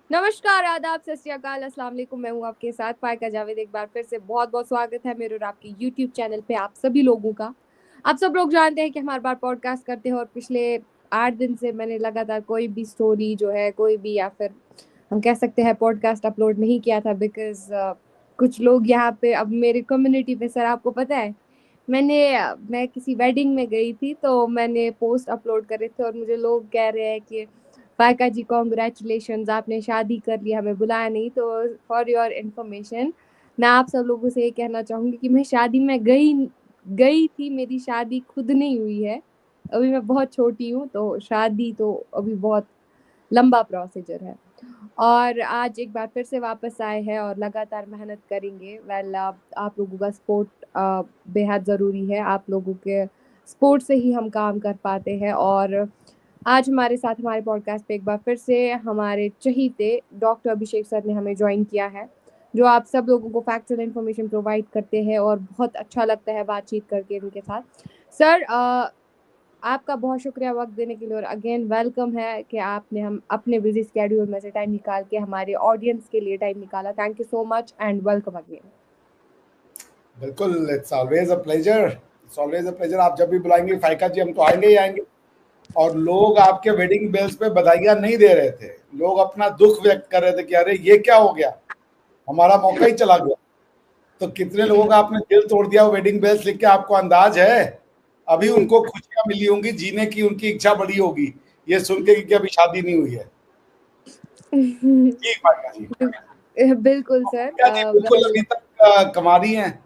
नमस्कार, आदाब, सत श्री अकाल, अस्सलाम वालेकुम। मैं हूँ आपके साथ फायका जावेद। एक बार फिर से बहुत-बहुत स्वागत है मेरे और आपके यूट्यूब चैनल पे आप सभी लोगों का। आप सब लोग जानते हैं कि हम हर बार पॉडकास्ट करते हैं और पिछले 8 दिन से मैंने लगातार कोई भी स्टोरी जो है, कोई भी या फिर हम कह सकते हैं पॉडकास्ट अपलोड नहीं किया था बिकॉज़ कुछ लोग यहाँ पे अब मेरे कम्युनिटी पे सर आपको पता है, मैं किसी वेडिंग में गई थी तो मैंने पोस्ट अपलोड करे थे और मुझे लोग कह रहे हैं कि फायका जी कॉन्ग्रेचुलेशंस, आपने शादी कर ली, हमें बुलाया नहीं। तो फॉर योर इन्फॉर्मेशन मैं आप सब लोगों से ये कहना चाहूँगी कि मैं शादी में गई गई थी, मेरी शादी खुद नहीं हुई है। अभी मैं बहुत छोटी हूँ, तो शादी तो अभी बहुत लंबा प्रोसीजर है। और आज एक बार फिर से वापस आए हैं और लगातार मेहनत करेंगे। वेल आप लोगों का सपोर्ट बेहद ज़रूरी है। आप लोगों के सपोर्ट से ही हम काम कर पाते हैं। और आज हमारे साथ हमारे पॉडकास्ट पे एक बार फिर से हमारे चहीते डॉक्टर अभिषेक सर ने हमें ज्वाइन किया है, जो आप सब लोगों को फैक्चुअल इन्फॉर्मेशन प्रोवाइड करते हैं और बहुत अच्छा लगता है बातचीत करके उनके साथ। सर आपका बहुत शुक्रिया वक्त देने के लिए और अगेन वेलकम है कि आपने हम अपने बिजी स्केड्यूल में से टाइम निकाल के हमारे ऑडियंस के लिए टाइम निकाला। Thank you so much and welcome again. बिल्कुल, it's always a pleasure. It's always a pleasure. आप जब भी बुलाएंगे फायका जी, हम तो आएंगे ही आएंगे। और लोग आपके वेडिंग बेल्स पे बधाइयां नहीं दे रहे थे, लोग अपना दुख व्यक्त कर रहे थे कि अरे ये क्या हो गया, हमारा मौका ही चला गया। तो कितने लोगों का आपने दिल तोड़ दिया वो वेडिंग बेल्स लिख के, आपको अंदाज है? अभी उनको खुशियां मिली होंगी, जीने की उनकी इच्छा बढ़ी होगी ये सुन के कि अभी शादी नहीं हुई है। जी फायका जी। बिल्कुल सर। फायका जी बिल्कुल वेल अभी तक कमा रही हैं।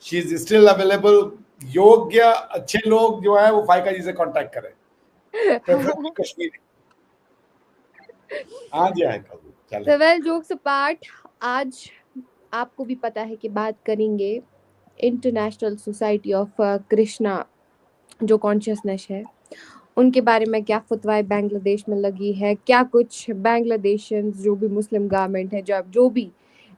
She is still available. योग्य अच्छे लोग जो है वो फायका जी से कांटेक्ट करें, प्रेफरेबली कश्मीरी। हाँ जी, आए कल चले। तो वेल जोक्स अपार्ट, आज आपको भी पता है कि बात करेंगे इंटरनेशनल सोसाइटी ऑफ कृष्णा जो कॉन्शियसनेस है उनके बारे में। क्या फतवाएं बांग्लादेश में लगी है, क्या कुछ बांग्लादेशियंस जो भी मुस्लिम गवर्नमेंट है, जब जो भी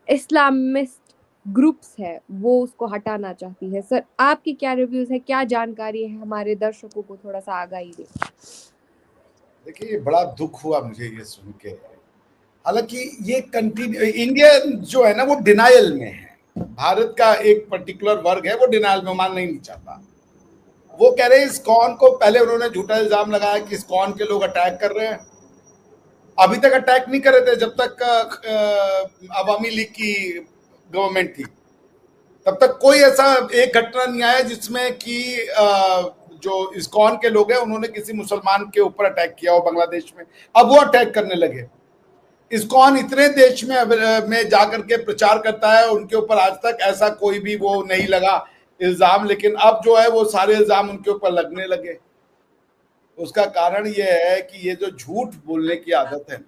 इस्लामिस्ट ग्रुप्स है वो उसको हटाना चाहती है। सर आपकी क्या रिव्यूज है, क्या जानकारी है, हमारे दर्शकों को थोड़ा सा आगाही दे। देखिए, बड़ा दुख हुआ मुझे ये सुन के। हालांकि ये कंटिन्यू इंडिया जो है ना वो डिनायल में है। भारत का एक पर्टिकुलर वर्ग है वो डिनायल में, मानना ही नहीं चाहता। वो कह रहे हैं इस्कॉन को, पहले उन्होंने झूठा इल्जाम लगाया कि इस्कॉन के लोग अटैक कर रहे हैं। अभी तक अटैक नहीं कर रहे थे जब तक अवामी लीग की गवर्नमेंट थी। तब तक कोई ऐसा एक घटना नहीं आया जिसमें कि जो इस्कॉन के लोग हैं उन्होंने किसी मुसलमान के ऊपर अटैक किया हो बांग्लादेश में। अब वो अटैक करने लगे। इस्कॉन इतने देश में जाकर के प्रचार करता है, उनके ऊपर आज तक ऐसा कोई भी वो नहीं लगा इल्जाम, लेकिन अब जो है वो सारे इल्जाम उनके ऊपर लगने लगे। उसका कारण ये है कि ये जो झूठ बोलने की आदत है,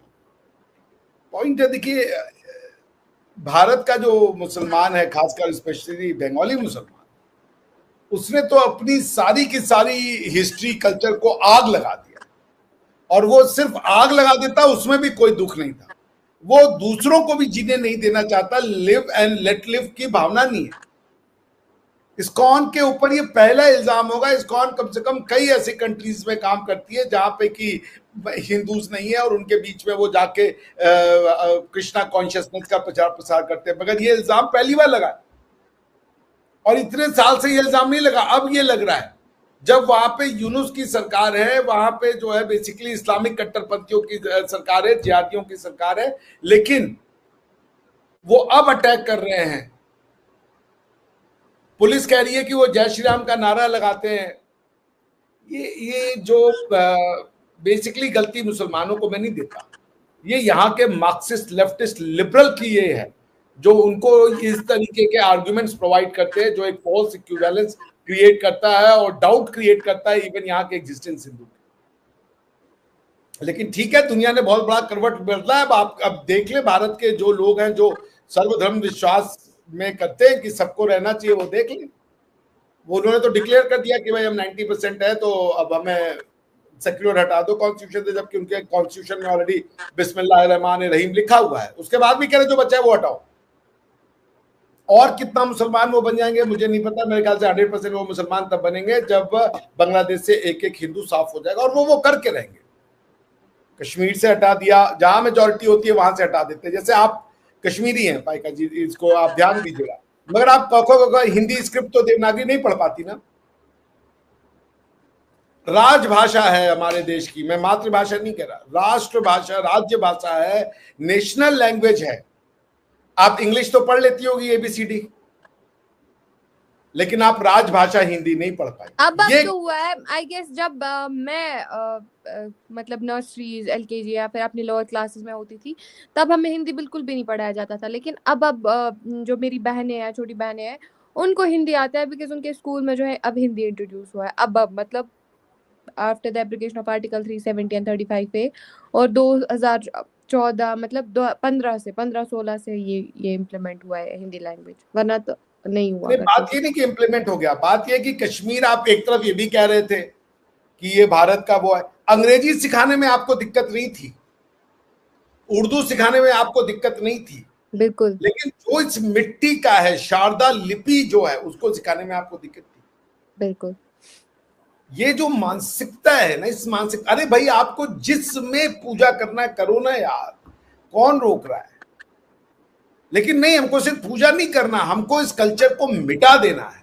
पॉइंट है। देखिए, भारत का जो मुसलमान है, खासकर स्पेशली बंगाली मुसलमान, उसने तो अपनी सारी की सारी हिस्ट्री कल्चर को आग लगा दिया। और वो सिर्फ आग लगा देता, उसमें भी कोई दुख नहीं था। वो दूसरों को भी जीने नहीं देना चाहता। लिव एंड लेट लिव की भावना नहीं है। इस्कॉन के ऊपर ये पहला इल्जाम होगा। इस्कॉन कम से कम कई ऐसी कंट्रीज में काम करती है जहां पे कि हिंदूज नहीं है और उनके बीच में वो जाके कृष्णा कॉन्शियसनेस का प्रचार प्रसार करते हैं, मगर ये इल्जाम पहली बार लगा। और इतने साल से ये इल्जाम नहीं लगा, अब ये लग रहा है। जब वहां पे यूनुस की सरकार है, वहां पे जो है बेसिकली इस्लामिक कट्टरपंथियों की सरकार है, जिहादियों की सरकार है, लेकिन वो अब अटैक कर रहे हैं। पुलिस कह रही है कि वो जय श्री राम का नारा लगाते हैं। ये जो बेसिकली गलती मुसलमानों को मैं नहीं देता, ये यहाँ के मार्क्सिस्ट लेफ्टिस्ट लिबरल की ये है, जो उनको इस तरीके के आर्गुमेंट्स प्रोवाइड करते हैं, जो एक फॉल्स इक्विवेलेंस क्रिएट करता है और डाउट क्रिएट करता है इवन यहाँ के एग्जिस्टेंस हिंदू। लेकिन ठीक है, दुनिया ने बहुत बड़ा करवट बदला है। आप अब देख ले, भारत के जो लोग हैं जो सर्वधर्म विश्वास में करते हैं कि सबको रहना चाहिए, वो देख लें। वो उन्होंने तो डिक्लेयर कर दिया कि भाई हम 90% है, तो अब हमें सेक्युलर हटा दो कॉन्स्टिट्यूशन से, जबकि उनके कॉन्स्टिट्यूशन में ऑलरेडी बिस्मिल्लाहिर्रहमानिर्रहीम लिखा हुआ है। उसके बाद भी कह रहे जो बच्चा है वो हटाओ। और कितना मुसलमान वो बन जाएंगे मुझे नहीं पता। मेरे ख्याल से 100% वो मुसलमान तब बनेंगे जब बांग्लादेश से एक एक हिंदू साफ हो जाएगा, और वो करके रहेंगे। कश्मीर से हटा दिया, जहां मेजोरिटी होती है वहां से हटा देते हैं। जैसे आप कश्मीरी हैं पाइका जी, इसको आप ध्यान दीजिएगा, मगर आप हिंदी स्क्रिप्ट तो देवनागरी नहीं पढ़ पाती ना। राजभाषा है हमारे देश की, मैं मातृभाषा नहीं कह रहा, राष्ट्रभाषा, राज्य भाषा है, नेशनल लैंग्वेज है। आप इंग्लिश तो पढ़ लेती होगी ABCD, लेकिन आप राजभाषा हिंदी नहीं पढ़ पाई। अब तो हुआ है आई गेस, जब मैं मतलब नर्सरीज, LKG या फिर अपनी लोअर क्लासेस में होती थी, तब हमें हिंदी बिल्कुल भी नहीं पढ़ाया जाता था। लेकिन अब जो मेरी बहनें हैं, छोटी बहनें हैं, उनको हिंदी आता है, बिकॉज उनके स्कूल में जो है अब हिंदी इंट्रोड्यूस हुआ है। अब मतलब after the application of article 370 and 35A, और 2014 मतलब 15-16 से ये इम्प्लीमेंट हुआ है हिंदी लैंग्वेज, वरना तो नहीं हुआ। नहीं, बात ये नहीं कि इम्प्लीमेंट हो गया, बात ये कि कश्मीर, आप एक तरफ ये भी कह रहे थे कि ये भारत का वो है, अंग्रेजी सिखाने में आपको दिक्कत नहीं थी, उर्दू सिखाने में आपको दिक्कत नहीं थी, बिल्कुल, लेकिन जो इस मिट्टी का है, शारदा लिपि जो है, उसको सिखाने में आपको दिक्कत थी। बिल्कुल। ये जो मानसिकता है ना, इस मानसिक, अरे भाई आपको जिसमें पूजा करना है करो ना यार, कौन रोक रहा है? लेकिन नहीं, हमको सिर्फ पूजा नहीं करना, हमको इस कल्चर को मिटा देना है।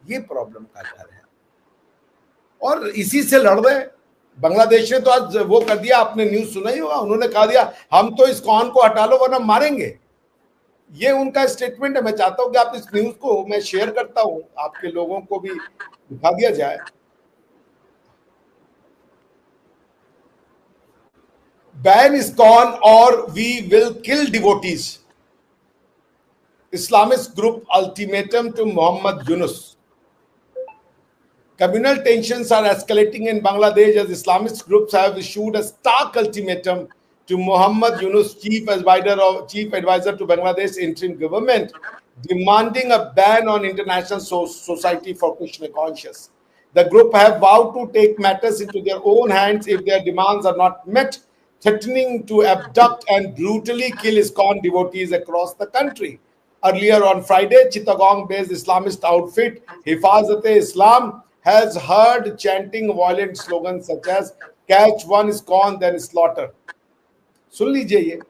ये प्रॉब्लम का घर है, और इसी से लड़ रहे। बांग्लादेश ने तो आज वो कर दिया, आपने न्यूज सुना ही होगा, उन्होंने कहा दिया हम तो इस कौन को हटा लो वरना मारेंगे। ये उनका स्टेटमेंट है। मैं चाहता हूं कि आप इस न्यूज को, मैं शेयर करता हूं, आपके लोगों को भी दिखा दिया जाए। Ban ISKCON or we will kill devotees. Islamist group ultimatum to Muhammad Yunus. Communal tensions are escalating in Bangladesh as Islamist groups have issued a stark ultimatum to Muhammad Yunus, chief advisor to Bangladesh interim government, demanding a ban on International Society for Krishna Conscious. The group have vowed to take matters into their own hands if their demands are not met, threatening to abduct and brutally kill ISKCON devotees across the country. Earlier on Friday, Chittagong-based Islamist outfit Hifazat-e-Islam has heard chanting violent slogans such as "Catch one ISKCON, then slaughter." सुन लीजिए ये।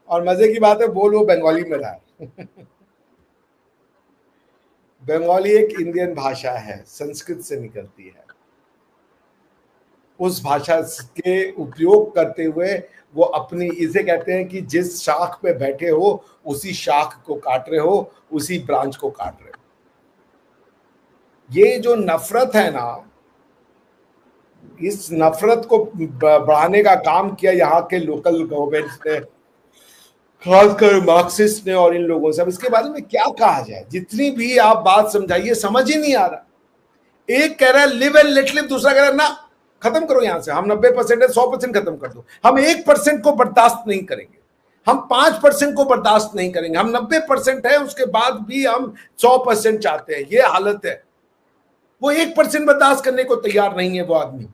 और मजे की बात है, बोल वो बंगाली में रहा है। बंगाली एक इंडियन भाषा है, संस्कृत से निकलती है। उस भाषा के उपयोग करते हुए वो अपनी, इसे कहते हैं कि जिस शाख पे बैठे हो उसी शाख को काट रहे हो, उसी ब्रांच को काट रहे हो। ये जो नफरत है ना, इस नफरत को बढ़ाने का काम किया यहाँ के लोकल गवर्नमेंट्स ने, खासकर मार्क्सिस्ट ने और इन लोगों से। अब इसके बारे में क्या कहा जाए, जितनी भी आप बात समझाइए समझ ही नहीं आ रहा। एक कह रहा है लिव एंड लेट लिव, दूसरा कह रहा है ना खत्म करो यहां से, हम 90% है, 100% खत्म कर दो। हम 1% को बर्दाश्त नहीं करेंगे, हम 5% को बर्दाश्त नहीं करेंगे, हम 90% है उसके बाद भी हम 100% चाहते हैं। ये हालत है। वो 1% बर्दाश्त करने को तैयार नहीं है वो आदमी,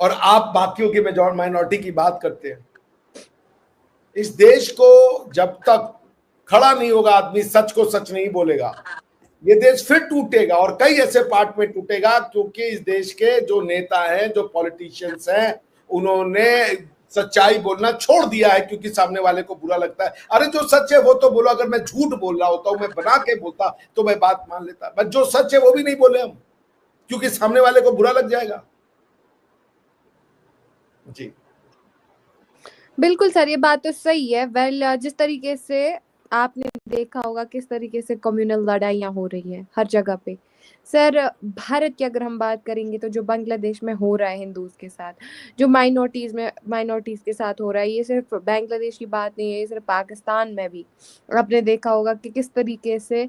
और आप बाकियों की माइनॉरिटी की बात करते हैं। इस देश को जब तक खड़ा नहीं होगा आदमी, सच को सच नहीं बोलेगा, ये देश फिर टूटेगा, और कई ऐसे पार्ट में टूटेगा, क्योंकि इस देश के जो नेता हैं, जो पॉलिटिशियंस हैं, उन्होंने सच्चाई बोलना छोड़ दिया है, क्योंकि सामने वाले को बुरा लगता है। अरे जो सच है वो तो बोलो, अगर मैं झूठ बोल रहा होता हूं, मैं बना के बोलता तो मैं बात मान लेता, बस जो सच है वो भी नहीं बोले हम, क्योंकि सामने वाले को बुरा लग जाएगा। जी बिल्कुल सर, ये बात तो सही है। जिस तरीके से आपने देखा होगा किस तरीके से कम्युनल लड़ाइयाँ हो रही हैं हर जगह पे। सर, भारत की अगर हम बात करेंगे तो जो बांग्लादेश में हो रहा है हिंदूज के साथ, जो माइनॉरिटीज के साथ हो रहा है, ये सिर्फ बांग्लादेश की बात नहीं है, ये सिर्फ पाकिस्तान में भी आपने देखा होगा कि किस तरीके से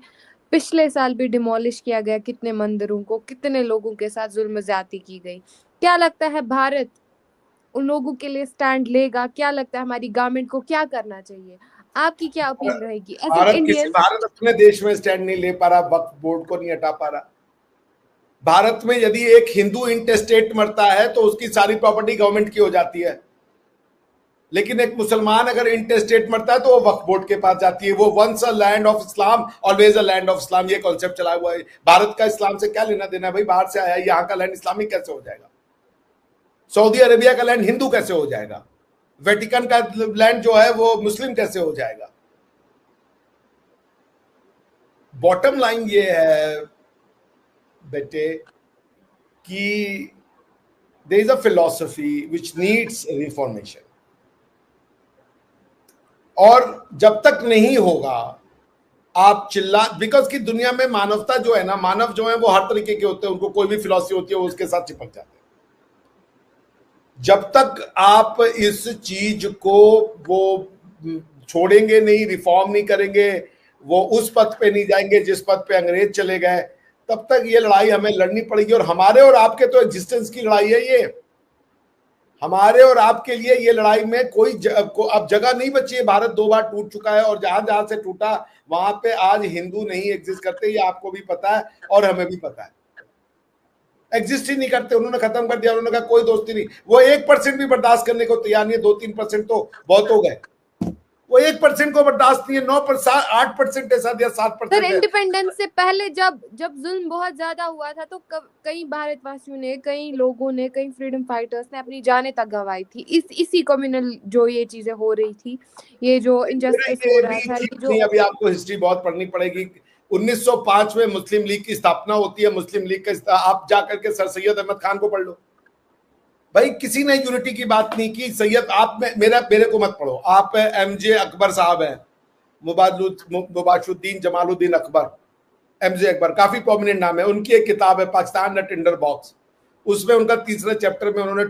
पिछले साल भी डिमोलिश किया गया, कितने मंदिरों को, कितने लोगों के साथ जुल्म ज्यादती की गई। क्या लगता है भारत उन लोगों के लिए स्टैंड लेगा? क्या लगता है हमारी गवर्नमेंट को क्या करना चाहिए? आपकी क्या अपील रहेगी एज एन इंडियन? भारत अपने देश में स्टैंड नहीं ले पा रहा, वक्फ बोर्ड को नहीं हटा पा रहा। भारत में यदि एक हिंदू इंटेस्टेट मरता है तो उसकी सारी प्रॉपर्टी गवर्नमेंट की हो जाती है, लेकिन एक मुसलमान अगर इंटेस्टेट मरता है तो वो वक्फ बोर्ड के पास जाती है। वो once a land of Islam always a land of Islam, ये कॉन्सेप्ट चला हुआ है। भारत का इस्लाम से क्या लेना देना है भाई? बाहर से आया है, यहाँ का लैंड इस्लामिक कैसे हो जाएगा? सऊदी अरेबिया का लैंड हिंदू कैसे हो जाएगा? वेटिकन का लैंड जो है वो मुस्लिम कैसे हो जाएगा? बॉटम लाइन ये है बेटे कि there is a philosophy which needs reformation, और जब तक नहीं होगा आप चिल्ला, बिकॉज की दुनिया में मानवता जो है ना, मानव जो है वो हर तरीके के होते हैं, उनको कोई भी फिलॉसफी होती है वो उसके साथ चिपक जाते हैं। जब तक आप इस चीज को वो छोड़ेंगे नहीं, रिफॉर्म नहीं करेंगे, वो उस पथ पे नहीं जाएंगे जिस पथ पे अंग्रेज चले गए, तब तक ये लड़ाई हमें लड़नी पड़ेगी। और हमारे और आपके तो एग्जिस्टेंस की लड़ाई है ये, हमारे और आपके लिए ये लड़ाई में अब जगह नहीं बची है। भारत 2 बार टूट चुका है, और जहां जहां से टूटा वहां पे आज हिंदू नहीं एग्जिस्ट करते, ये आपको भी पता है और हमें भी पता है। एग्जिस्ट ही नहीं करते, उन्होंने खत्म कर दिया। उन्होंने कहा कोई दोस्ती नहीं। वो 1% भी बर्दाश्त करने को तैयार नहीं है। 2-3% तो बहुत हो गए, वो 1% को बर्दाश्त नहीं है। 9%, 8% ऐसा दिया, 7%। सर इंडिपेंडेंस से पहले जब जुल्म बहुत ज्यादा हुआ था तो कई भारतवासियों ने, कई लोगों ने, कई फ्रीडम फाइटर्स ने अपनी जानें तक गंवाई थी। इसी कम्युनल जो ये चीजें हो रही थी, ये जो इनजस्टिस हो रहा था, ये जो अभी आपको हिस्ट्री बहुत पढ़नी पड़ेगी। 1905 में मुस्लिम लीग की स्थापना होती है। मुस्लिम लीग का आप जाकर के सर सैयद अहमद खान को पढ़ लो भाई, किसी ने यूनिटी की बात नहीं की। सैयद आप मेरे को मत पढ़ो, आप एमजे अकबर साहब हैं, मुबाशुद्दीन जमालुद्दीन अकबर, एमजे अकबर, काफी प्रोमिनेंट नाम है। उनकी एक किताब है पाकिस्तान द टिंडर बॉक्स, उसमें उनका तीसरे चैप्टर में उन्होंने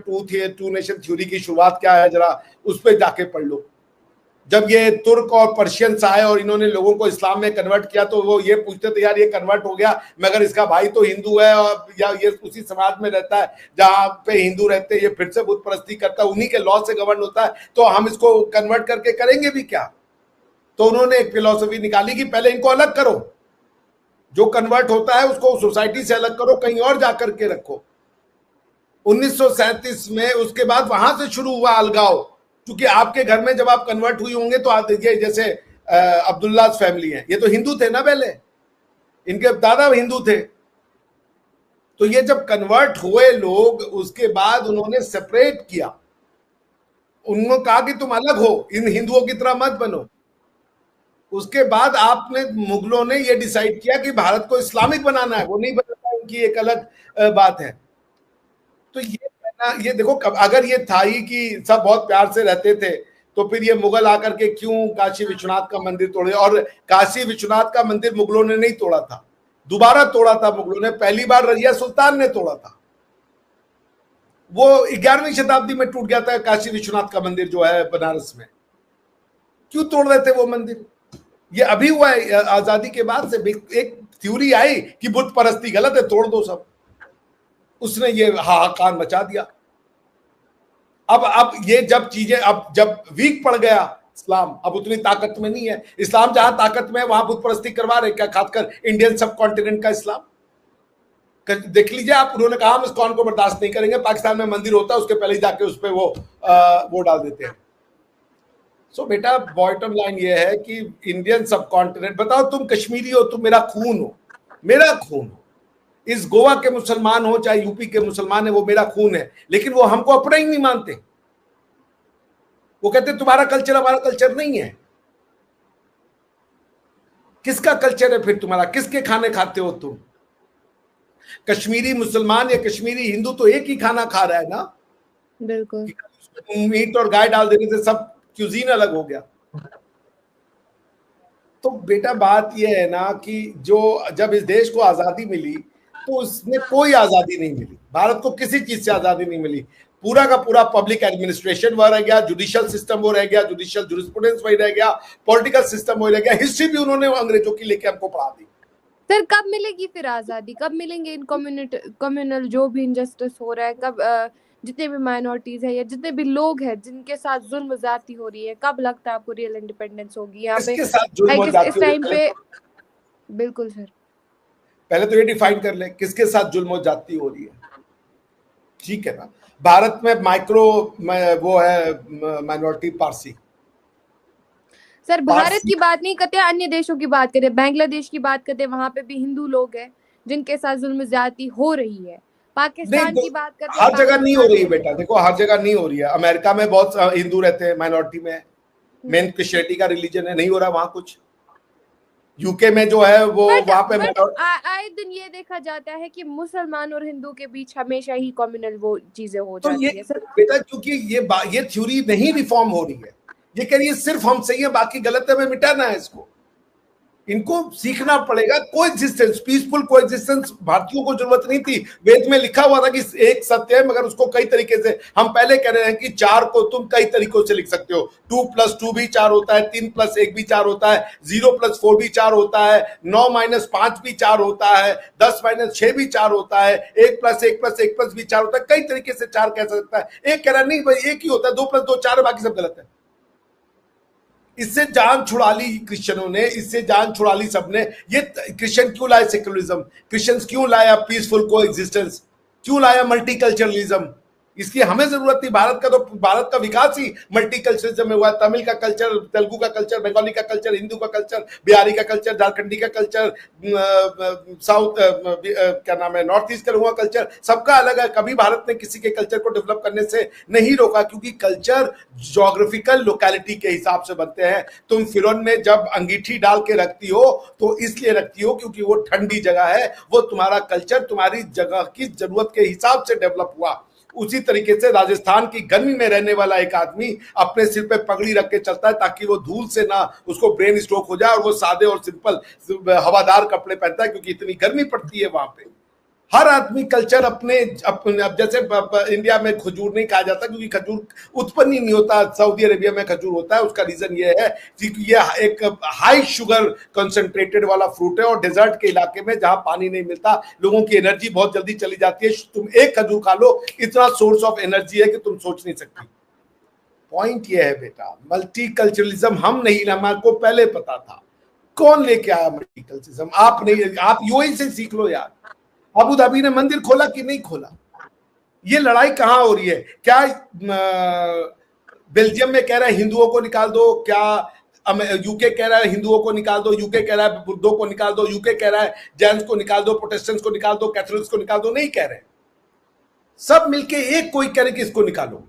टू नेशन थ्योरी की शुरुआत क्या है जरा उस पर जाके पढ़ लो। जब ये तुर्क और पर्शियंस आए और इन्होंने लोगों को इस्लाम में कन्वर्ट किया तो वो ये पूछते थे यार ये कन्वर्ट हो गया मगर इसका भाई तो हिंदू है, और या ये उसी समाज में रहता है जहां पे हिंदू रहते हैं, ये फिर से बुत परस्ती करता है, उन्हीं के लॉ से गवर्न होता है, तो हम इसको कन्वर्ट करके करेंगे भी क्या? तो उन्होंने एक फिलॉसफी निकाली कि पहले इनको अलग करो, जो कन्वर्ट होता है उसको सोसाइटी से अलग करो, कहीं और जाकर के रखो। 1937 में उसके बाद वहां से शुरू हुआ अलगाव, क्योंकि आपके घर में जब आप कन्वर्ट हुई होंगे तो आप देखिए जैसे अब्दुल्ला फैमिली है, ये तो हिंदू थे ना पहले, इनके दादा हिंदू थे। तो ये जब कन्वर्ट हुए लोग, उसके बाद उन्होंने सेपरेट किया, उन्होंने कहा कि तुम अलग हो, इन हिंदुओं की तरह मत बनो। उसके बाद आपने मुगलों ने ये डिसाइड किया कि भारत को इस्लामिक बनाना है, वो नहीं बनाना, उनकी एक अलग बात है। तो ये देखो, अगर ये था ही कि सब बहुत प्यार से रहते थे तो फिर ये मुगल आकर के क्यों काशी विश्वनाथ का मंदिर तोड़े? और काशी विश्वनाथ का मंदिर मुगलों ने नहीं तोड़ा था, दोबारा तोड़ा था मुगलों ने। पहली बार रजिया सुल्तान ने तोड़ा था, वो 11वीं शताब्दी में टूट गया था काशी विश्वनाथ का मंदिर जो है बनारस में। क्यों तोड़ रहे थे वो मंदिर? ये अभी हुआ है आजादी के बाद से एक थ्योरी आई कि बुत परस्ती गलत है, तोड़ दो सब। उसने ये हाहाकार मचा दिया। अब ये जब चीजें, अब जब वीक पड़ गया इस्लाम, अब उतनी ताकत में नहीं है इस्लाम, जहां ताकत में है वहां बुत परस्ती करवा रहे क्या, खासकर इंडियन सब कॉन्टिनेंट का इस्लाम। देख लीजिए आप, उन्होंने कहा हम इस्कॉन को बर्दाश्त नहीं करेंगे, पाकिस्तान में मंदिर होता है उसके पहले ही जाके उस पर वो डाल देते हैं। सो बेटा बॉटम लाइन ये है कि इंडियन सब कॉन्टिनेंट, बताओ तुम कश्मीरी हो, तुम मेरा खून हो, मेरा खून हो, इस गोवा के मुसलमान हो चाहे यूपी के मुसलमान है, वो मेरा खून है, लेकिन वो हमको अपना ही नहीं मानते। वो कहते तुम्हारा कल्चर हमारा कल्चर नहीं है। किसका कल्चर है फिर तुम्हारा? किसके खाने खाते हो तुम? कश्मीरी मुसलमान या कश्मीरी हिंदू तो एक ही खाना खा रहा है ना, बिल्कुल। मीट और गाय डाल देने से सब क्यूजीन अलग हो गया। तो बेटा बात यह है ना कि जो जब इस देश को आजादी मिली तो उसमें कोई आजादी नहीं मिली, भारत को किसी चीज से आजादी नहीं मिली। पूरा का पूरा पब्लिक एडमिनिस्ट्रेशन वह रह गया, जुडिशियल सिस्टम वो रह गया, जुडिशियल जुरिस्प्रूडेंस वही रह गया, पॉलिटिकल सिस्टम वही रह गया। हिस्ट्री भी उन्होंने अंग्रेजों की लेके हमको पढ़ा दी। सर कब मिलेगी फिर आजादी? कब मिलेंगे इन कम्युनल जो भी इनजस्टिस हो रहा है, कब जितने भी माइनॉरिटीज है या जितने भी लोग हैं जिनके साथ जुल्म ज्यादती हो रही है, कब लगता है आपको रियल इंडिपेंडेंस होगी यहाँ पे? इसके साथ जुल्म और इस जाति टाइम होता पे है। बिल्कुल सर। पहले तो ये डिफाइन कर ले किसके साथ जुल्म और ज्यादती हो रही है, ठीक है ना। भारत में वो है माइनॉरिटी पारसी। सर भारत की बात नहीं करते, अन्य देशों की बात करें, बांग्लादेश की बात करते, वहां पे भी हिंदू लोग हैं जिनके साथ जुल्म ज्यादती हो रही है। पाकिस्तान नहीं, की बात करते, हर जगह नहीं हो रही है पाकिस्तान बेटा, देखो हर जगह नहीं हो रही है। अमेरिका में बहुत हिंदू रहते हैं, माइनॉरिटी में, मेन क्रिश्चियनिटी का रिलीजन है, नहीं हो रहा वहां कुछ। यूके में जो है वो वहां पे आए दिन ये देखा जाता है कि मुसलमान और हिंदू के बीच हमेशा ही कम्युनल वो चीजें हो तो ये जाती है सर। बेटा, क्योंकि ये थ्योरी नहीं रिफॉर्म हो रही है, ये कह रही है सिर्फ हम सही है बाकी गलत है, हमें मिटाना है इसको। इनको सीखना पड़ेगा कोएग्जिस्टेंस, पीसफुल कोएग्जिस्टेंस। भारतीयों को जरूरत नहीं थी, वेद में लिखा हुआ था कि एक सत्य है, मगर उसको कई तरीके से हम पहले कह रहे हैं कि 4 को तुम कई तरीकों से लिख सकते हो। 2+2 भी 4 होता है, 3+1 भी 4 होता है, 0+4 भी 4 होता है, 9-5 भी 4 होता है, 10-6 भी 4 होता है, 1+1+1+ भी 4 होता है। कई तरीके से 4 कह सकता है। एक कह रहा नहीं भाई एक ही होता है, 2+2 4 है, बाकी सब गलत है। इससे जान छुड़ा ली क्रिश्चियनों ने, इससे जान छुड़ा ली सबने। ये क्रिश्चियन क्यों लाए सेक्युलरिज्म, क्रिश्चियंस क्यों लाया पीसफुल को एग्जिस्टेंस, क्यों लाया मल्टीकल्चरलिज्म? इसकी हमें जरूरत थी। भारत का विकास ही मल्टीकल्चरलिज्म में हुआ। तमिल का कल्चर, तेलुगु का कल्चर, बंगाली का कल्चर, हिंदू का कल्चर, बिहारी का कल्चर, झारखंडी का कल्चर, साउथ क्या नाम है, नॉर्थ ईस्ट के लोगों का कल्चर, सबका अलग है। कभी भारत ने किसी के कल्चर को डेवलप करने से नहीं रोका, क्योंकि कल्चर जोग्राफिकल लोकेलिटी के हिसाब से बनते हैं। तुम फिरौन में जब अंगीठी डाल के रखती हो तो इसलिए रखती हो क्योंकि वो ठंडी जगह है, वो तुम्हारा कल्चर तुम्हारी जगह की जरूरत के हिसाब से डेवलप हुआ। उसी तरीके से राजस्थान की गर्मी में रहने वाला एक आदमी अपने सिर पे पगड़ी रख के चलता है ताकि वो धूल से ना उसको ब्रेन स्ट्रोक हो जाए, और वो सादे और सिंपल हवादार कपड़े पहनता है क्योंकि इतनी गर्मी पड़ती है वहां पे। हर आदमी कल्चर अपने अब जैसे इंडिया में खजूर नहीं खाया जाता क्योंकि खजूर उत्पन्न ही नहीं होता, सऊदी अरेबिया में खजूर होता है। उसका रीजन ये है कि ये एक हाई शुगर कंसंट्रेटेड वाला फ्रूट है, और डेजर्ट के इलाके में जहां पानी नहीं मिलता, लोगों की एनर्जी बहुत जल्दी चली जाती है। तुम एक खजूर खा लो, इतना सोर्स ऑफ एनर्जी है कि तुम सोच नहीं सकती। पॉइंट ये है बेटा, मल्टीकल्चरलिज्म हम नहीं, हमारे को पहले पता था। कौन लेके आया मल्टीकल्चरलिज्म? आप नहीं, आप यूएई से सीख लो यार। अबू धाबी ने मंदिर खोला कि नहीं खोला? ये लड़ाई कहां हो रही है? क्या बेल्जियम में कह रहा है हिंदुओं को निकाल दो, क्या यूके कह रहा है हिंदुओं को निकाल दो, यूके कह रहा है बुद्धों को निकाल दो, यूके कह रहा है जैन्स को निकाल दो, प्रोटेस्टेंट्स को निकाल दो, कैथोलिक्स को निकाल दो? नहीं कह रहे, सब मिलके एक कोई कह रहे कि इसको निकालो।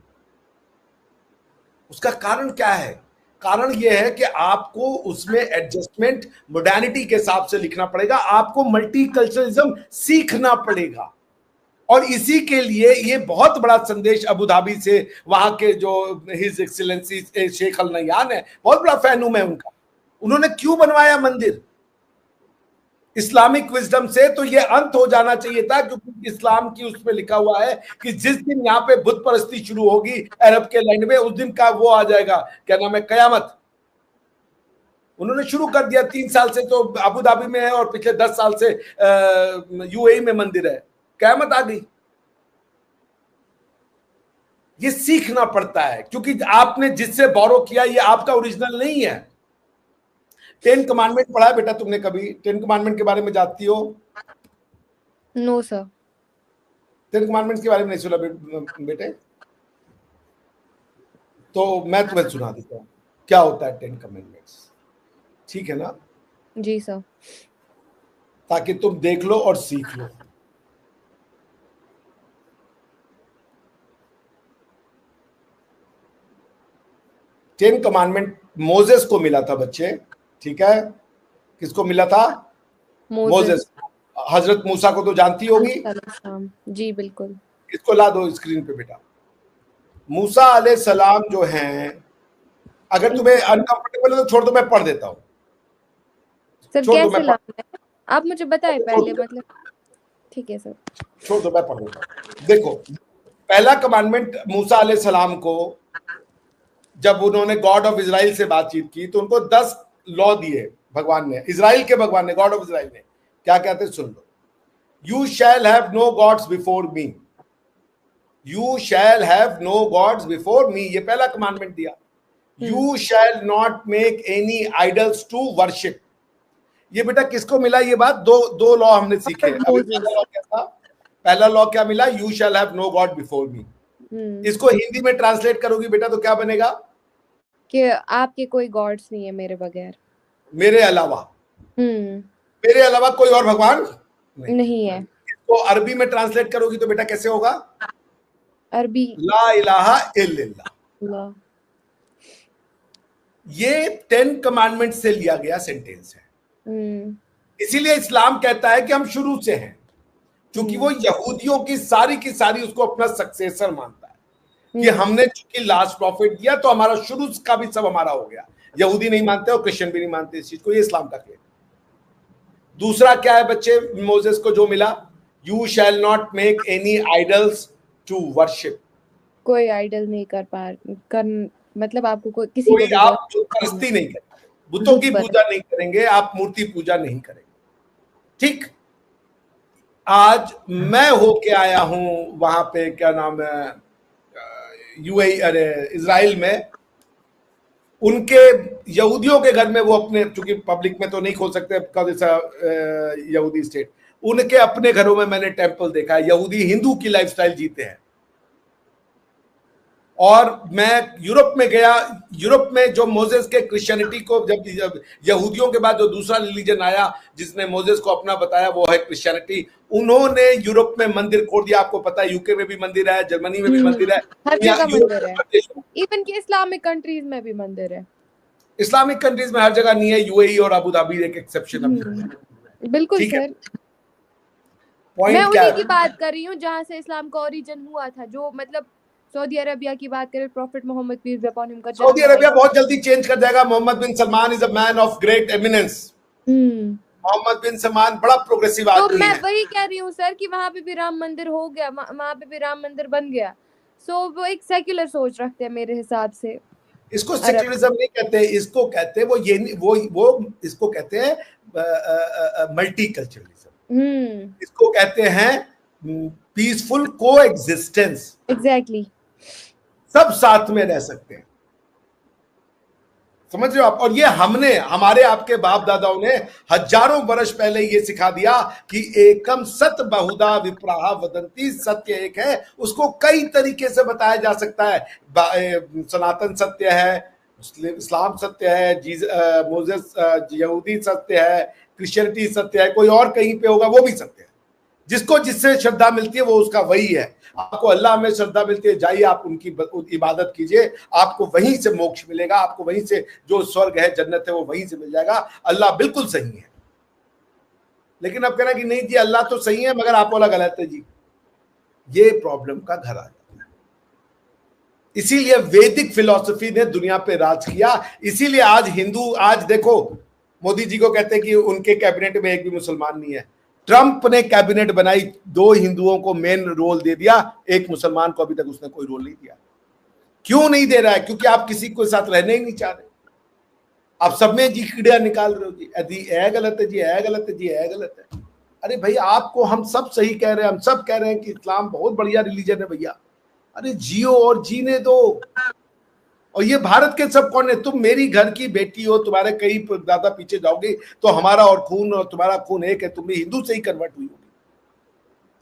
उसका कारण क्या है? कारण यह है कि आपको उसमें एडजस्टमेंट मॉडर्निटी के हिसाब से लिखना पड़ेगा, आपको मल्टीकल्चरलिज्म सीखना पड़ेगा। और इसी के लिए ये बहुत बड़ा संदेश अबू धाबी से, वहां के जो हिज एक्सीलेंसी शेख अल नयान है, बहुत बड़ा फैन हूं मैं उनका। उन्होंने क्यों बनवाया मंदिर? इस्लामिक विजडम से तो ये अंत हो जाना चाहिए था, क्योंकि इस्लाम की उसमें लिखा हुआ है कि जिस दिन यहाँ पे बुत परस्ती शुरू होगी अरब के लैंड में, उस दिन का वो आ जाएगा, क्या नाम है, कयामत। उन्होंने शुरू कर दिया 3 साल से तो अबू धाबी में है, और पिछले 10 साल से यूएई में मंदिर है। कयामत आ गई। ये सीखना पड़ता है, क्योंकि आपने जिससे बोरो किया ये आपका ओरिजिनल नहीं है। 10 कमांडमेंट पढ़ा है बेटा तुमने कभी? 10 कमांडमेंट के बारे में जानती हो? No sir. 10 कमांडमेंट्स के बारे में नहीं सुना बेटे? तो मैं तुम्हें सुना देता हूँ क्या होता है 10 कमांडमेंट्स, ठीक है ना? जी सर। ताकि तुम देख लो और सीख लो। टेन कमांडमेंट मोजेस को मिला था बच्चे, ठीक है? किसको मिला था? मोजेस। हजरत मूसा को तो जानती होगी। जी बिल्कुल। इसको ला दो स्क्रीन पे बेटा। मूसा अलैहि सलाम जो हैं, अगर तुम्हें अनकंफर्टेबल है तो छोड़ दो, मैं पढ़ देता हूं। सर कैसे लाना है आप मुझे बताएं पहले, मतलब ठीक है सर, छोड़ दो मैं पढ़ देता हूं। देखो, पहला कमांडमेंट मूसा अलैहि सलाम को जब उन्होंने गॉड ऑफ इजराइल से बातचीत की तो उनको 10 लॉ दिए भगवान ने, इजराइल के भगवान ने, गॉड ऑफ इजराइल ने। क्या कहते सुन लो। You shall have no gods before me, you shall have no gods before me, ये पहला कमांडमेंट दिया। You shall not make any idols to worship, ये बेटा किसको मिला ये बात? दो दो लॉ हमने सीखे। अभी पहला लॉ क्या था? पहला लॉ क्या मिला? You shall have no god before me. इसको हिंदी में ट्रांसलेट करोगी बेटा तो क्या बनेगा? कि आपके कोई गॉड्स नहीं है मेरे बगैर, मेरे अलावा। मेरे अलावा कोई और भगवान नहीं है। इसको अरबी में ट्रांसलेट करोगी तो बेटा कैसे होगा? अरबी ला इलाहा इल्लल्लाह। ये 10 कमांडमेंट से लिया गया सेंटेंस है। इसीलिए इस्लाम कहता है कि हम शुरू से हैं, क्योंकि वो यहूदियों की सारी उसको अपना सक्सेसर मानता है कि हमने चूंकि लास्ट प्रॉफिट दिया तो हमारा शुरू का भी सब हमारा हो गया। यहूदी नहीं मानते और क्रिश्चियन भी नहीं मानते इस चीज को, ये इस्लाम का क्लेम। दूसरा क्या है बच्चे मोसेस को जो मिला? You shall not make any idols to worship. कोई आइडल नहीं मतलब आपको किसी कोई आप परस्ती नहीं करेंगे, बुतों की पूजा नहीं करेंगे, आप मूर्ति पूजा नहीं करेंगे। ठीक, आज मैं होके आया हूं वहां पे, क्या नाम है, यूएई, अरे इजराइल में। उनके यहूदियों के घर में वो अपने, चूंकि पब्लिक में तो नहीं खोल सकते यहूदी स्टेट, उनके अपने घरों में मैंने टेंपल देखा है। यहूदी हिंदू की लाइफस्टाइल जीते हैं। और मैं यूरोप में गया, यूरोप में जो मोसेस के क्रिश्चियनिटी को, जब यहूदियों के बाद जो दूसरा रिलीजन आया जिसने मोसेस को अपना बताया वो है क्रिश्चियनिटी। उन्होंने यूरोप में मंदिर खोल दिया। आपको पता है यूके में भी मंदिर है, जर्मनी में भी मंदिर है, हर जगह मंदिर है। इवन कि इस्लामिक कंट्रीज में भी मंदिर है। इस्लामिक कंट्रीज में हर जगह नहीं है, यूएई और अबू धाबी एक एक्सेप्शन है। बिल्कुल सर, मैं उन्हीं की बात कर रही हूँ जहाँ से इस्लाम का ओरिजिन हुआ था। जो मतलब सऊदी अरबिया की बात करें, prophet Mohammed peace be upon him का सऊदी अरबिया बहुत जल्दी चेंज कर जाएगा। Mohammed bin Salman is a man of great eminence. Mohammed bin Salman बड़ा प्रोग्रेसिव आदमी है। तो मैं वही कह रही हूँ सर कि वहां पे भी राम मंदिर हो गया, वहां पे भी राम मंदिर बन गया। सो वो एक सेक्युलर सोच रखते हैं मेरे हिसाब से। इसको सेक्युलरिज्म नहीं कहते, इसको कहते हैं वो इसको कहते हैं मल्टीकल्चरलिज्म। इसको कहते हैं पीसफुल कोएग्जिस्टेंस। एग्जैक्टली, सब साथ में रह सकते हैं, समझ रहे हो आप? और ये हमारे आपके बाप दादाओं ने हजारों वर्ष पहले ये सिखा दिया कि एकम सत बहुधा विप्राह वदंती। सत्य एक है, उसको कई तरीके से बताया जा सकता है। सनातन सत्य है, इस्लाम सत्य है, मोसेस यहूदी सत्य है, क्रिश्चियनिटी सत्य है, कोई और कहीं पे होगा वो भी सत्य है। जिसको जिससे श्रद्धा मिलती है वो उसका वही है। आपको अल्लाह में श्रद्धा मिलती है, जाइए आप उनकी इबादत कीजिए, आपको वहीं से मोक्ष मिलेगा, आपको वहीं से जो स्वर्ग है, जन्नत है, वो वहीं से मिल जाएगा। अल्लाह बिल्कुल सही है। लेकिन अब कहना कि नहीं जी अल्लाह तो सही है मगर आप वाला गलत है जी, ये प्रॉब्लम का घर आ जाता है। इसीलिए वैदिक फिलॉसफी ने दुनिया पे राज किया। इसीलिए आज हिंदू, आज देखो मोदी जी को कहते हैं कि उनके कैबिनेट में एक भी मुसलमान नहीं है। ट्रंप ने कैबिनेट बनाई, 2 हिंदुओं को मेन रोल दे दिया, एक मुसलमान को अभी तक उसने कोई रोल नहीं दिया। क्यों नहीं दे रहा है? क्योंकि आप किसी के साथ रहने ही नहीं चाह रहे। आप सब में जी कीड़ा निकाल रहे हो जी, यदि है गलत है जी, है गलत है जी, है गलत है। अरे भाई आपको हम सब सही कह रहे हैं, हम सब कह रहे हैं कि इस्लाम बहुत बढ़िया रिलीजन है भैया। अरे जियो और जीने दो। और ये भारत के सब कौन है? तुम मेरी घर की बेटी हो, तुम्हारे कई ज्यादा पीछे जाओगे तो हमारा और खून और तुम्हारा खून एक है, तुम भी हिंदू से ही कन्वर्ट हुई होगी।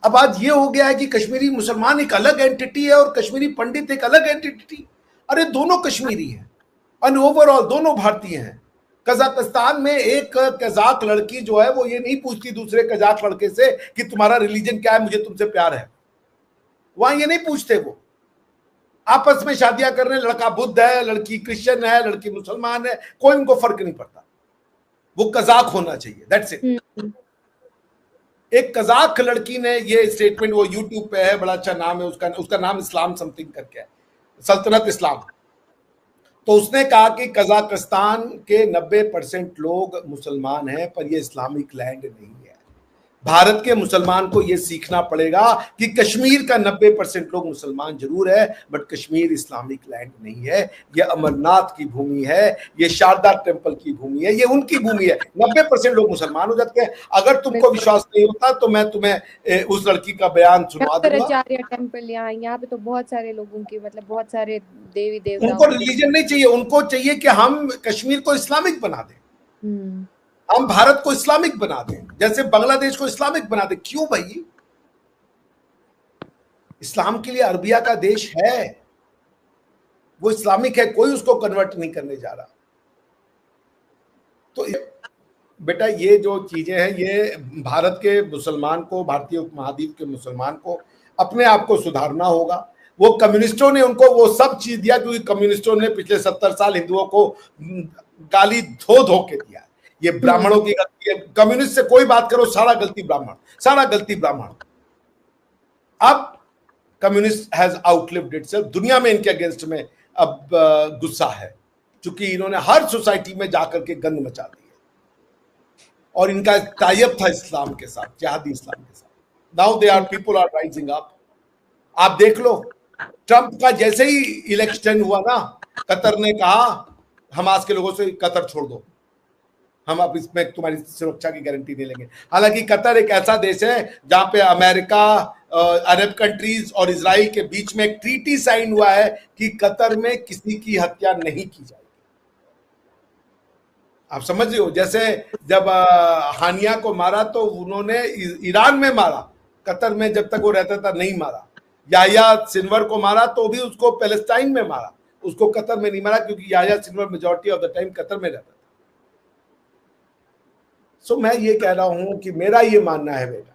अब आज ये हो गया है कि कश्मीरी मुसलमान एक अलग एंटिटी है और कश्मीरी पंडित एक अलग एंटिटी। अरे दोनों कश्मीरी हैं और ओवरऑल दोनों भारतीय हैं। कजाकिस्तान में एक कजाक लड़की जो है वो ये नहीं पूछती दूसरे कजाक लड़के से कि तुम्हारा रिलीजन क्या है, मुझे तुमसे प्यार है। वहां ये नहीं पूछते, वो आपस में शादियां कर रहे हैं। लड़का बुद्ध है, लड़की क्रिश्चियन है, लड़की मुसलमान है, कोई उनको फर्क नहीं पड़ता। वो कजाक होना चाहिए, दैट्स इट। एक कजाक लड़की ने ये स्टेटमेंट, वो यूट्यूब पे है, बड़ा अच्छा नाम है उसका नाम इस्लाम समथिंग करके है, सल्तनत इस्लाम। तो उसने कहा कि कजाकिस्तान के 90% लोग मुसलमान हैं पर ये इस्लामिक लैंड नहीं है। भारत के मुसलमान को ये सीखना पड़ेगा कि कश्मीर का 90% लोग मुसलमान जरूर है बट कश्मीर इस्लामिक लैंड नहीं है। ये अमरनाथ की भूमि है, ये शारदा टेम्पल की भूमि है, ये उनकी भूमि है। 90% लोग मुसलमान हो जाते हैं। अगर तुमको विश्वास नहीं होता तो मैं तुम्हें उस लड़की का बयान सुनवा दूंगा। आचार्य टेम्पल यहाँ पे तो बहुत सारे लोगों की, मतलब बहुत सारे देवी देवता। उनको रिलीजन नहीं चाहिए, उनको चाहिए कि हम कश्मीर को इस्लामिक बना दें। हम भारत को इस्लामिक बना दें, जैसे बांग्लादेश को इस्लामिक बना दें। क्यों भाई? इस्लाम के लिए अरबिया का देश है, वो इस्लामिक है, कोई उसको कन्वर्ट नहीं करने जा रहा। तो बेटा ये जो चीजें हैं, ये भारत के मुसलमान को, भारतीय उपमहाद्वीप के मुसलमान को अपने आप को सुधारना होगा। वो कम्युनिस्टों ने उनको वो सब चीज दिया, क्योंकि कम्युनिस्टों ने पिछले 70 साल हिंदुओं को गाली धो धो के दिया। ये ब्राह्मणों की गलती है, कम्युनिस्ट से कोई बात करो सारा गलती ब्राह्मण, सारा गलती ब्राह्मण। अब कम्युनिस्ट हैज आउटलिव्ड इटसेल्फ, दुनिया में इनके अगेंस्ट में अब गुस्सा है, क्योंकि इन्होंने हर सोसाइटी में जाकर के गंद मचा दी है, और इनका टाइप था इस्लाम के साथ, जिहादी इस्लाम के साथ। Now they are people are rising up. आप देख लो, ट्रंप का जैसे ही इलेक्शन हुआ ना, कतर ने कहा हमास के लोगों से कतर छोड़ दो, हम अब इसमें तुम्हारी सुरक्षा की गारंटी नहीं लेंगे। हालांकि कतर एक ऐसा देश है जहां पे अमेरिका, अरब कंट्रीज और इजराइल के बीच में एक ट्रीटी साइन हुआ है कि कतर में किसी की हत्या नहीं की जाएगी। आप समझ रहे हो? जैसे जब हानिया को मारा तो उन्होंने ईरान में मारा, कतर में जब तक वो रहता था नहीं मारा। याह्या सिनवर को मारा तो भी उसको पैलेस्टाइन में मारा, उसको कतर में नहीं मारा, क्योंकि Yahya Sinwar majority of the time Qatar में रहता था। सो मैं ये कह रहा हूं कि मेरा ये मानना है बेटा,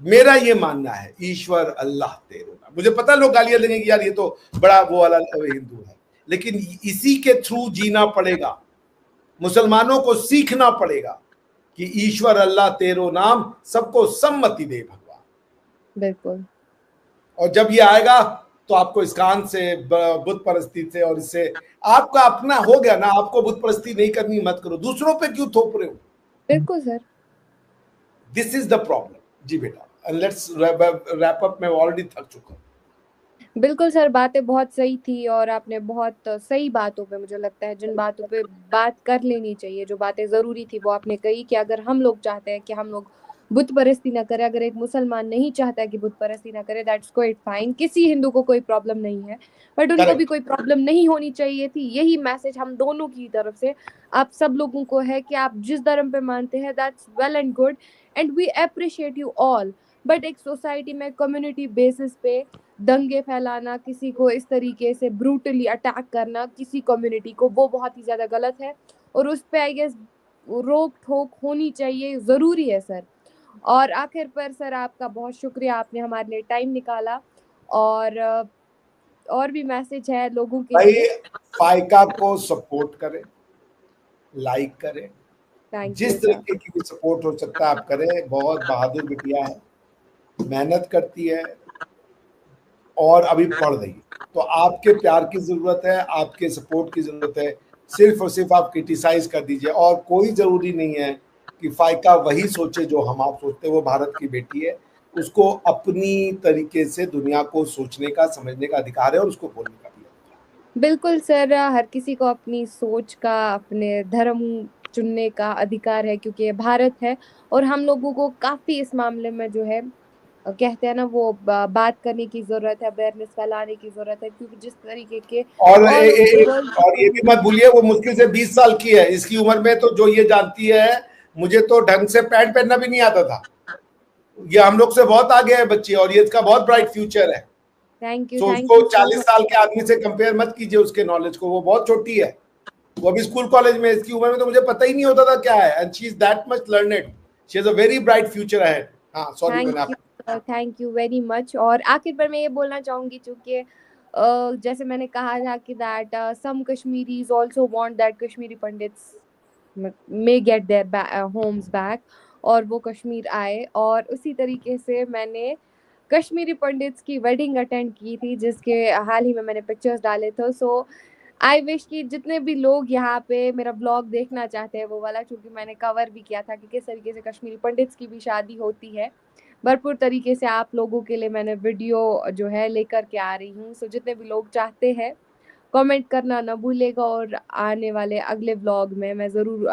मेरा ये मानना है, ईश्वर अल्लाह तेरो नाम। मुझे पता लोग गालियां देंगे कि यार ये तो बड़ा वो वाला हिंदू है, लेकिन इसी के थ्रू जीना पड़ेगा। मुसलमानों को सीखना पड़ेगा कि ईश्वर अल्लाह तेरो नाम, सबको सम्मति दे भगवान। बिल्कुल। और जब ये आएगा तो आपको इस्कान से, बुत परस्ती से, और इससे आपका अपना हो गया ना, आपको बुत परस्ती नहीं करनी, मत करो। दूसरों पे क्यों थोप रहे हो? बिल्कुल sir, this is the problem. जी बेटा, लेट्स रैप अप। मैं ऑलरेडी थक चुका हूं। बिल्कुल सर, बातें बहुत सही थी और आपने बहुत सही बातों पे, मुझे लगता है जिन बातों पे बात कर लेनी चाहिए, जो बातें ज़रूरी थी वो आपने कही। कि अगर हम लोग चाहते हैं कि हम लोग बुत परस्ती ना करें, अगर एक मुसलमान नहीं चाहता है कि बुत परस्ती ना करे, दैट्स क्वाइट फाइन। किसी हिंदू को कोई प्रॉब्लम नहीं है, बट उनको भी कोई प्रॉब्लम नहीं होनी चाहिए थी। यही मैसेज हम दोनों की तरफ से आप सब लोगों को है कि आप जिस धर्म पे मानते हैं, that's well and good and we appreciate you all. But एक सोसाइटी में कम्युनिटी बेसिस पे दंगे फैलाना, किसी को इस तरीके से ब्रूटली अटैक करना किसी कम्युनिटी को, वो बहुत ही ज़्यादा गलत है और उस पर आई गेस रोक ठोक होनी चाहिए, ज़रूरी है सर। और आखिर पर सर आपका बहुत शुक्रिया, आपने हमारे लिए टाइम निकाला। और भी मैसेज है लोगों के भाई, लिए? फाइका को सपोर्ट करें, लाइक करें, जिस सर, तरीके की भी सपोर्ट हो सकता है आप करें। बहुत बहादुर बिटिया है, मेहनत करती है और अभी पढ़ रही है। तो आपके प्यार की जरूरत है, आपके सपोर्ट की जरूरत है। सिर्फ और सिर्फ आप क्रिटिसाइज कर दीजिए, और कोई जरूरी नहीं है कि फाइका वही सोचे जो हम आप सोचते। वो भारत की बेटी है, उसको अपनी तरीके से दुनिया को सोचने का, समझने का अधिकार है, और उसको बोलने का भी अधिकार। बिल्कुल सर, हर किसी को अपनी सोच का, अपने धर्म चुनने का अधिकार है, क्योंकि ये भारत है और हम लोगों को काफ़ी इस मामले में जो है कहते हैं ना, वो बात करने की जरूरत है, अवेयरनेस फैलाने की जरूरत है, क्योंकि जिस तरीके के और ऑल ओवर द वर्ल्ड और ये भी मत भूलिए, वो मुश्किल से 20 साल की है। इसकी उम्र में तो जो ये जानती है, मुझे तो ढंग से पैंट पहनना भी नहीं आता था। ये हम लोग से बहुत आगे है बच्ची, और ये इसका बहुत ब्राइट फ्यूचर है। थैंक यू, तो थैंक उसको यू 40 साल के आदमी से कंपेयर मत कीजिए उसके नॉलेज को, वो बहुत छोटी है। वो अभी स्कूल कॉलेज में, इसकी उम्र में तो मुझे पता ही नहीं होता था क्या है। And she is that much learned, she has a very bright future ahead. हाँ सॉरी, मैंने आप थैंक यू वेरी मच। और आखिर पर मैं ये बोलना चाहूंगी, चूंकि जैसे मैंने कहा था कि that some Kashmiris also want that Kashmiri pandits may get their homes back, और वो कश्मीर आए। और उसी तरीके से मैंने कश्मीरी पंडित्स की वेडिंग अटेंड की थी, जिसके हाल ही में मैंने पिक्चर्स डाले थे। सो आई विश कि जितने भी लोग यहाँ पे मेरा ब्लॉग देखना चाहते हैं वो वाला, क्योंकि मैंने कवर भी किया था कि किस तरीके से कश्मीरी पंडित्स की भी शादी होती है, भरपूर तरीके से आप लोगों के लिए मैंने वीडियो जो है लेकर के आ रही हूँ। सो जितने भी लोग चाहते हैं कमेंट करना ना भूलेगा, और आने वाले अगले व्लॉग में मैं ज़रूर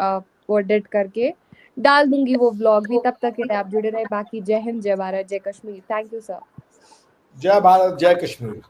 वो एडिट करके डाल दूंगी वो व्लॉग भी। तब तक के लिए आप जुड़े रहे। बाकी जय हिंद, जय भारत, जय कश्मीर। Thank you sir. जय भारत, जय कश्मीर।